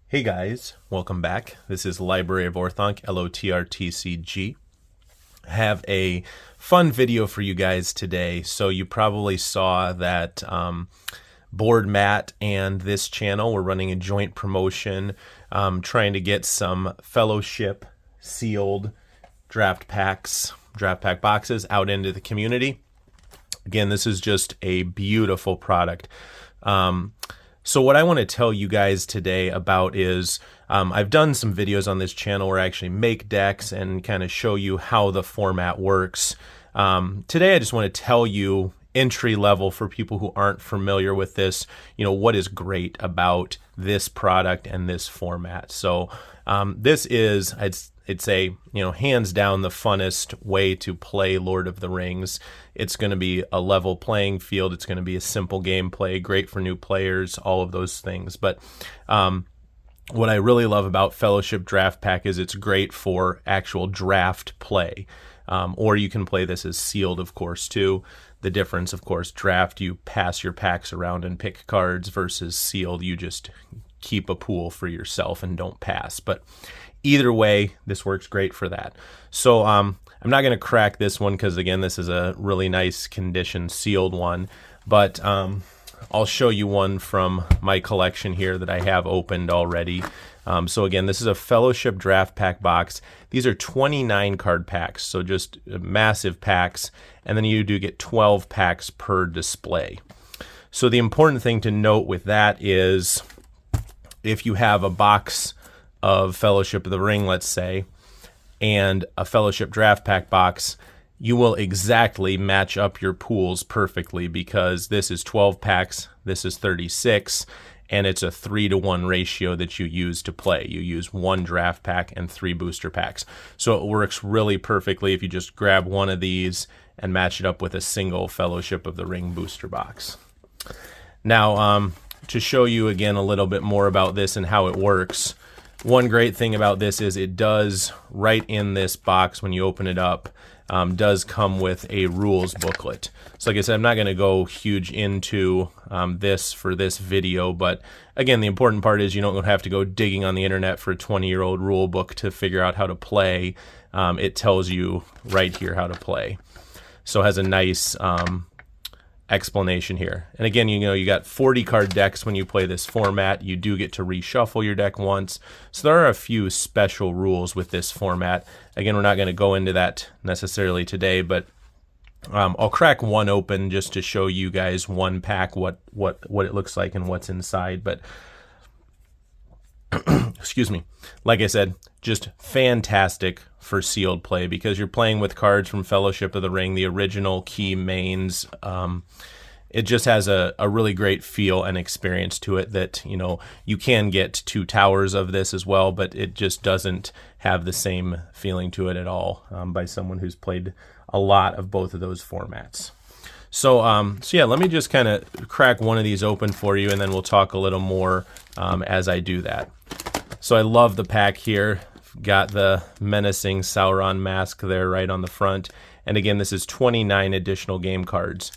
Hey guys, welcome back. This is Library of Orthonc, LOTR TCG. Have a fun video for you guys today. So you probably saw that Board Matt and this channel were running a joint promotion, trying to get some Fellowship sealed draft pack boxes out into the community. Again, this is just a beautiful product. So what I want to tell you guys today about is I've done some videos on this channel where I actually make decks and kind of show you how the format works. Today I just want to tell you entry level for people who aren't familiar with this, what is great about this product and this format. So this is, I'd say, hands down the funnest way to play Lord of the Rings. It's going to be a level playing field. It's going to be a simple gameplay, great for new players, all of those things. But what I really love about Fellowship Draft Pack is it's great for actual draft play. Or you can play this as sealed, of course, too. The difference, of course, draft, you pass your packs around and pick cards, versus sealed, you just keep a pool for yourself and don't pass. But either way, this works great for that. So I'm not going to crack this one because, again, this is a really nice condition sealed one. But I'll show you one from my collection here that I have opened already. So again, this is a Fellowship Draft Pack box. These are 29 card packs, so just massive packs. And then you do get 12 packs per display. So the important thing to note with that is if you have a box of Fellowship of the Ring, let's say, and a Fellowship Draft Pack box, you will exactly match up your pools perfectly, because this is 12 packs, this is 36, and it's a 3-to-1 ratio that you use to play. You use 1 draft pack and 3 booster packs. So it works really perfectly if you just grab one of these and match it up with a single Fellowship of the Ring booster box. Now, to show you again a little bit more about this and how it works, one great thing about this is it does, right in this box when you open it up, does come with a rules booklet. So like I said, I'm not going to go huge into this for this video, but again, the important part is you don't have to go digging on the internet for a 20-year-old rule book to figure out how to play. It tells you right here how to play. So it has a nice explanation here. And again, you got 40 card decks when you play this format. You do get to reshuffle your deck once. So there are a few special rules with this format. Again, we're not going to go into that necessarily today, but I'll crack one open just to show you guys one pack, what it looks like and what's inside. But excuse me, like I said, just fantastic for sealed play because you're playing with cards from Fellowship of the Ring, the original key mains. It just has a really great feel and experience to it that, you can get 2 towers of this as well, but it just doesn't have the same feeling to it at all by someone who's played a lot of both of those formats. So yeah, let me just kind of crack one of these open for you, and then we'll talk a little more as I do that. So I love the pack here. Got the menacing Sauron mask there right on the front. And again, this is 29 additional game cards.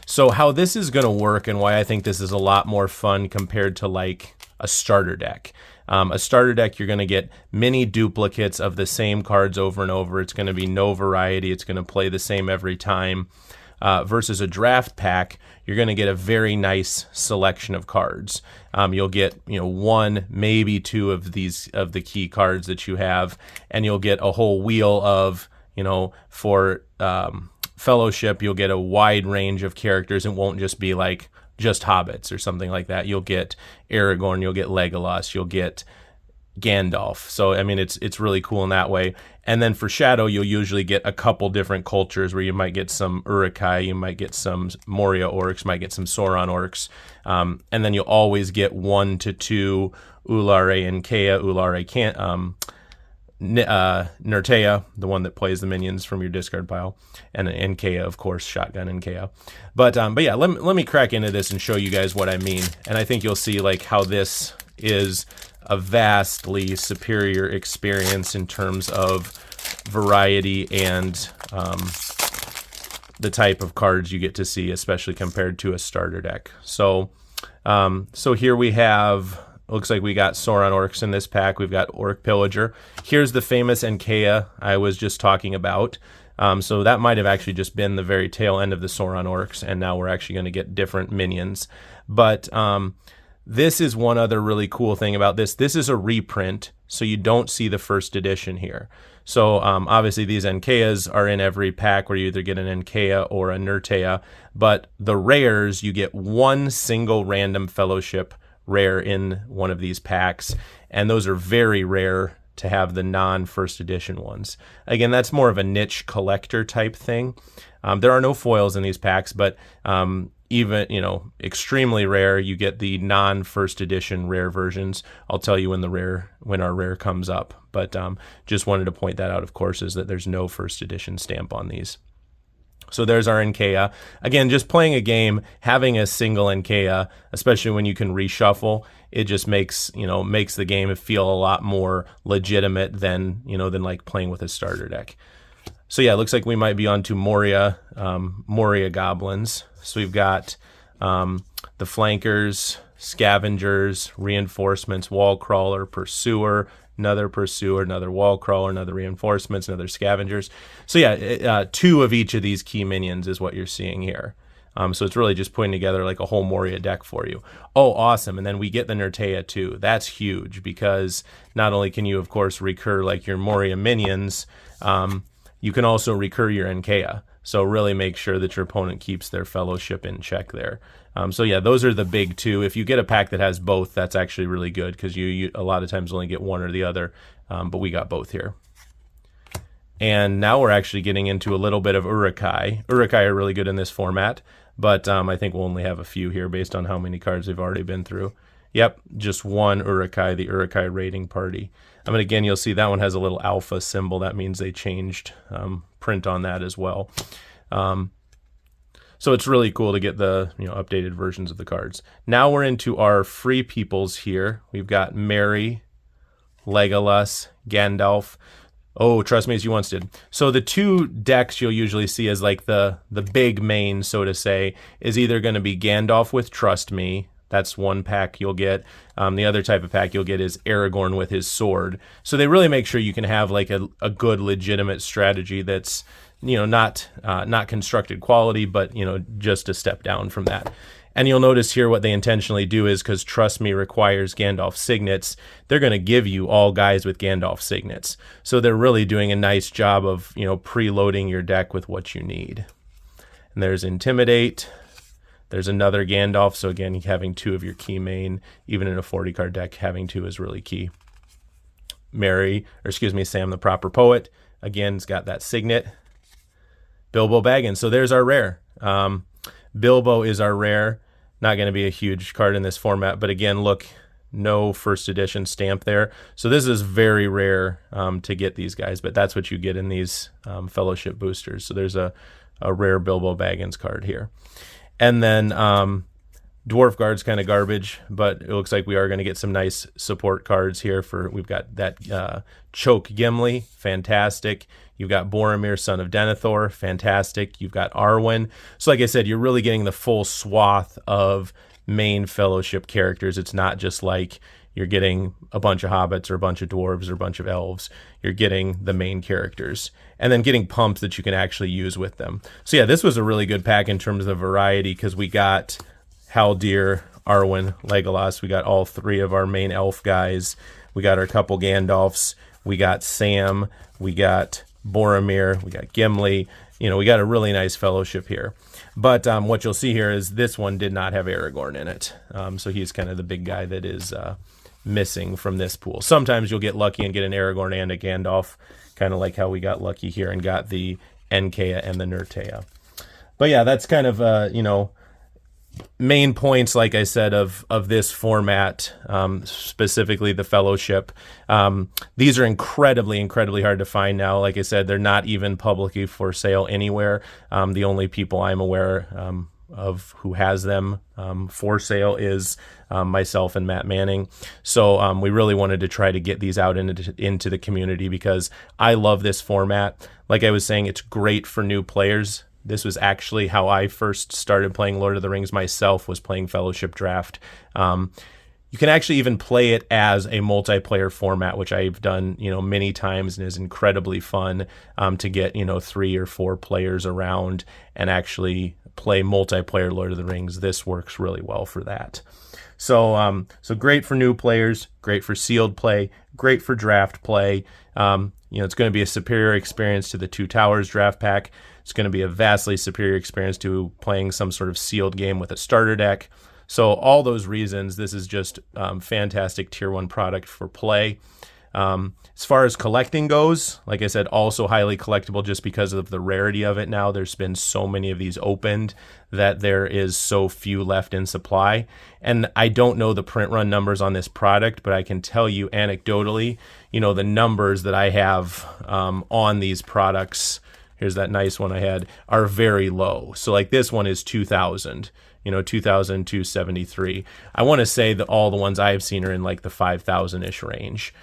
So how this is going to work and why I think this is a lot more fun compared to like a starter deck. A starter deck, you're going to get many duplicates of the same cards over and over. It's going to be no variety. It's going to play the same every time. Versus a draft pack, you're going to get a very nice selection of cards. You'll get 1, maybe 2 of the key cards that you have, and you'll get a whole wheel of for Fellowship, you'll get a wide range of characters. It won't just be like just hobbits or something like that. You'll get Aragorn, you'll get Legolas, you'll get Gandalf. So I mean, it's really cool in that way. And then for Shadow, you'll usually get a couple different cultures where you might get some Uruk-hai, you might get some Moria orcs, might get some Sauron orcs, and then you'll always get 1 to 2 Ulare and Kea. Ulare can't Nertea, the one that plays the minions from your discard pile, and Kea, of course, Shotgun and Kea. But yeah, let me crack into this and show you guys what I mean. And I think you'll see like how this is a vastly superior experience in terms of variety and the type of cards you get to see, especially compared to a starter deck. So here we have looks like we got Sauron Orcs in this pack. We've got Orc Pillager. Here's the famous Enkea I was just talking about. So that might have actually just been the very tail end of the Sauron Orcs, and now we're actually going to get different minions. But this is one other really cool thing about this. This is a reprint, so you don't see the first edition here. So obviously these Enkeas are in every pack where you either get an Enkea or a Nertea, but the rares, you get one single random Fellowship rare in one of these packs, and those are very rare to have the non-first edition ones. Again, that's more of a niche collector type thing. There are no foils in these packs, but even, you know, extremely rare, you get the non-first edition rare versions. I'll tell you when our rare comes up, but just wanted to point that out, of course, is that there's no first edition stamp on these. So there's our Enkea. Again, just playing a game, having a single Enkea, especially when you can reshuffle, it just makes the game feel a lot more legitimate than like playing with a starter deck. So yeah, it looks like we might be on to Moria goblins. So we've got the flankers, scavengers, reinforcements, wall crawler, pursuer, another pursuer, another wall crawler, another reinforcements, another scavengers. So yeah, 2 of each of these key minions is what you're seeing here. So it's really just putting together like a whole Moria deck for you. Oh, awesome. And then we get the Nertea too. That's huge because not only can you, of course, recur like your Moria minions, you can also recur your Enkea. So really make sure that your opponent keeps their Fellowship in check there. So yeah, those are the big 2. If you get a pack that has both, that's actually really good because you a lot of times only get one or the other, but we got both here. And now we're actually getting into a little bit of Urukai. Urukai are really good in this format, but I think we'll only have a few here based on how many cards we've already been through. Yep, just one Urukai, the Urukai Raiding Party. And again, you'll see that one has a little alpha symbol. That means they changed print on that as well. So it's really cool to get the updated versions of the cards. Now we're into our free peoples here. We've got Merry, Legolas, Gandalf. Oh, trust me as you once did. So the 2 decks you'll usually see as like the big main, so to say, is either going to be Gandalf with Trust Me. That's one pack you'll get. The other type of pack you'll get is Aragorn with his sword. So they really make sure you can have like a good legitimate strategy that's not constructed quality, but just a step down from that. And you'll notice here what they intentionally do is because Trust Me requires Gandalf signets, they're going to give you all guys with Gandalf signets. So they're really doing a nice job of preloading your deck with what you need. And there's Intimidate. There's another Gandalf. So again, having 2 of your key main, even in a 40 card deck, having 2 is really key. Sam the Proper Poet. Again, it's got that signet. Bilbo Baggins. So there's our rare. Bilbo is our rare. Not going to be a huge card in this format, but again, look, no first edition stamp there. So this is very rare to get these guys, but that's what you get in these Fellowship boosters. So there's a rare Bilbo Baggins card here. And then Dwarf Guard's kind of garbage, but it looks like we are going to get some nice support cards here. We've got that Choke Gimli, fantastic. You've got Boromir, son of Denethor, fantastic. You've got Arwen. So like I said, you're really getting the full swath of main Fellowship characters. It's not just like you're getting a bunch of hobbits or a bunch of dwarves or a bunch of elves. You're getting the main characters and then getting pumps that you can actually use with them. So yeah, this was a really good pack in terms of variety because we got Haldir, Arwen, Legolas. We got all 3 of our main elf guys. We got our couple Gandalfs. We got Sam. We got Boromir. We got Gimli. We got a really nice Fellowship here. But what you'll see here is this one did not have Aragorn in it. So he's kind of the big guy that is missing from this pool. Sometimes you'll get lucky and get an Aragorn and a Gandalf, kind of like how we got lucky here and got the Enkea and the Nertea. But yeah, that's kind of, main points, like I said, of this format, specifically the Fellowship. These are incredibly hard to find now. Like I said, they're not even publicly for sale anywhere. The only people I'm aware of who has them for sale is myself and Matt Manning. So we really wanted to try to get these out into the community because I love this format. Like I was saying, it's great for new players. This was actually how I first started playing Lord of the Rings myself, was playing Fellowship Draft. You can actually even play it as a multiplayer format, which I've done, many times, and is incredibly fun to get, 3 or 4 players around and actually play multiplayer Lord of the Rings. This works really well for that. So great for new players, great for sealed play, great for draft play. It's going to be a superior experience to the Two Towers draft pack. It's going to be a vastly superior experience to playing some sort of sealed game with a starter deck. So all those reasons, this is just fantastic tier 1 product for play. As far as collecting goes, like I said, also highly collectible just because of the rarity of it now. There's been so many of these opened that there is so few left in supply. And I don't know the print run numbers on this product, but I can tell you anecdotally, the numbers that I have on these products, here's that nice one I had, are very low. So like this one is 2,000. 2,273. I want to say that all the ones I've seen are in like the 5,000-ish range,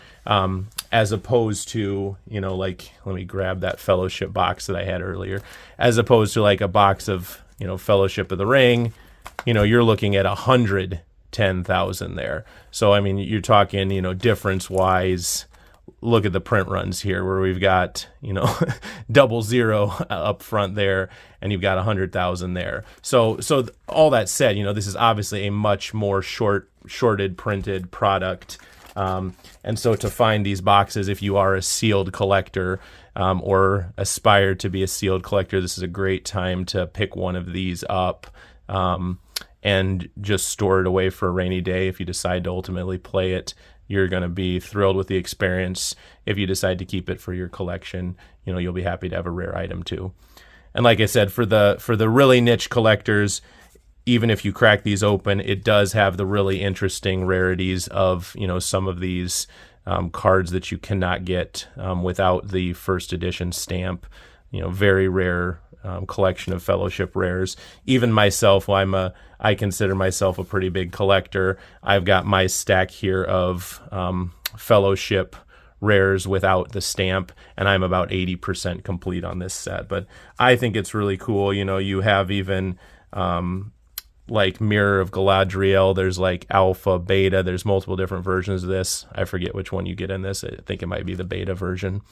as opposed to, let me grab that Fellowship box that I had earlier, as opposed to like a box of, Fellowship of the Ring, you're looking at 110,000 there. So, I mean, you're talking, difference-wise, look at the print runs here where we've got, 00 up front there, and you've got 100,000 there. So all that said, this is obviously a much more shorted printed product. And so to find these boxes, if you are a sealed collector or aspire to be a sealed collector, this is a great time to pick one of these up and just store it away for a rainy day. If you decide to ultimately play it, you're going to be thrilled with the experience. If you decide to keep it for your collection, you'll be happy to have a rare item too. And like I said, for the really niche collectors, even if you crack these open, it does have the really interesting rarities of, some of these cards that you cannot get without the first edition stamp. Very rare collection of Fellowship rares. Even myself, I consider myself a pretty big collector. I've got my stack here of Fellowship rares without the stamp, and I'm about 80% complete on this set. But I think it's really cool. You have even like Mirror of Galadriel. There's like Alpha, Beta. There's multiple different versions of this. I forget which one you get in this. I think it might be the Beta version.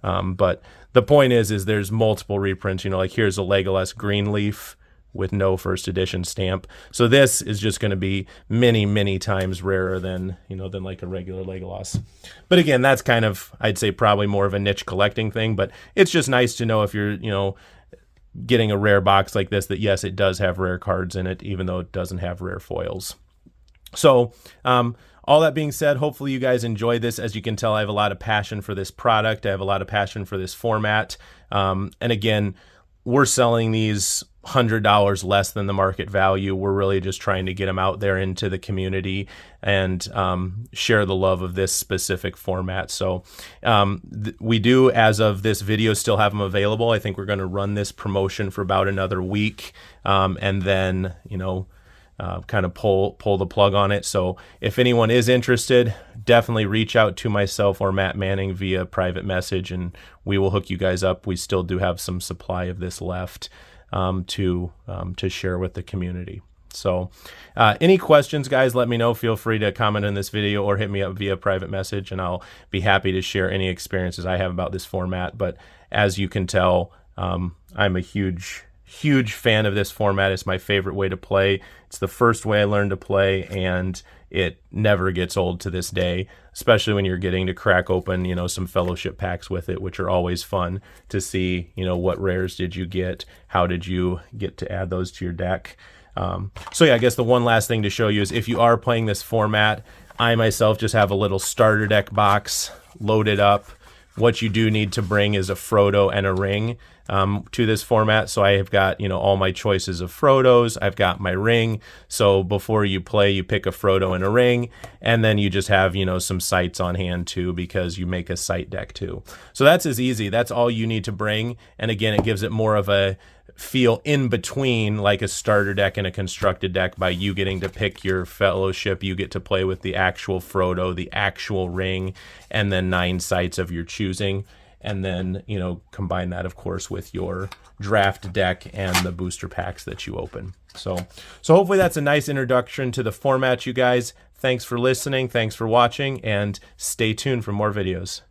But the point is there's multiple reprints. Like here's a Legolas Greenleaf with no first edition stamp. So this is just going to be many, many times rarer than like a regular Legolas. But again, that's kind of, I'd say, probably more of a niche collecting thing. But it's just nice to know if you're, getting a rare box like this, that yes, it does have rare cards in it, even though it doesn't have rare foils. So all that being said, hopefully you guys enjoyed this. As you can tell, I have a lot of passion for this product. I have a lot of passion for this format. And again, we're selling these $100 less than the market value. We're really just trying to get them out there into the community and share the love of this specific format. So we do, as of this video, still have them available. I think we're going to run this promotion for about another week, and then kind of pull the plug on it. So if anyone is interested, definitely reach out to myself or Matt Manning via private message, and we will hook you guys up. We still do have some supply of this left to share with the community. So any questions, guys, let me know. Feel free to comment on this video or hit me up via private message, and I'll be happy to share any experiences I have about this format. But as you can tell, I'm a huge fan of this format. It's my favorite way to play. It's the first way I learned to play, and it never gets old to this day, especially when you're getting to crack open, some Fellowship packs with it, which are always fun to see, what rares did you get? How did you get to add those to your deck? So yeah, I guess the one last thing to show you is if you are playing this format, I myself just have a little starter deck box loaded up. What you do need to bring is a Frodo and a ring to this format. So I have got, all my choices of Frodos. I've got my ring. So before you play, you pick a Frodo and a ring, and then you just have, some sights on hand too, because you make a sight deck too. So that's as easy. That's all you need to bring. And again, it gives it more of a feel in between like a starter deck and a constructed deck by you getting to pick your Fellowship. You get to play with the actual Frodo, the actual ring, and then 9 sights of your choosing. And then, combine that, of course, with your draft deck and the booster packs that you open. So hopefully that's a nice introduction to the format, you guys. Thanks for listening. Thanks for watching, and stay tuned for more videos.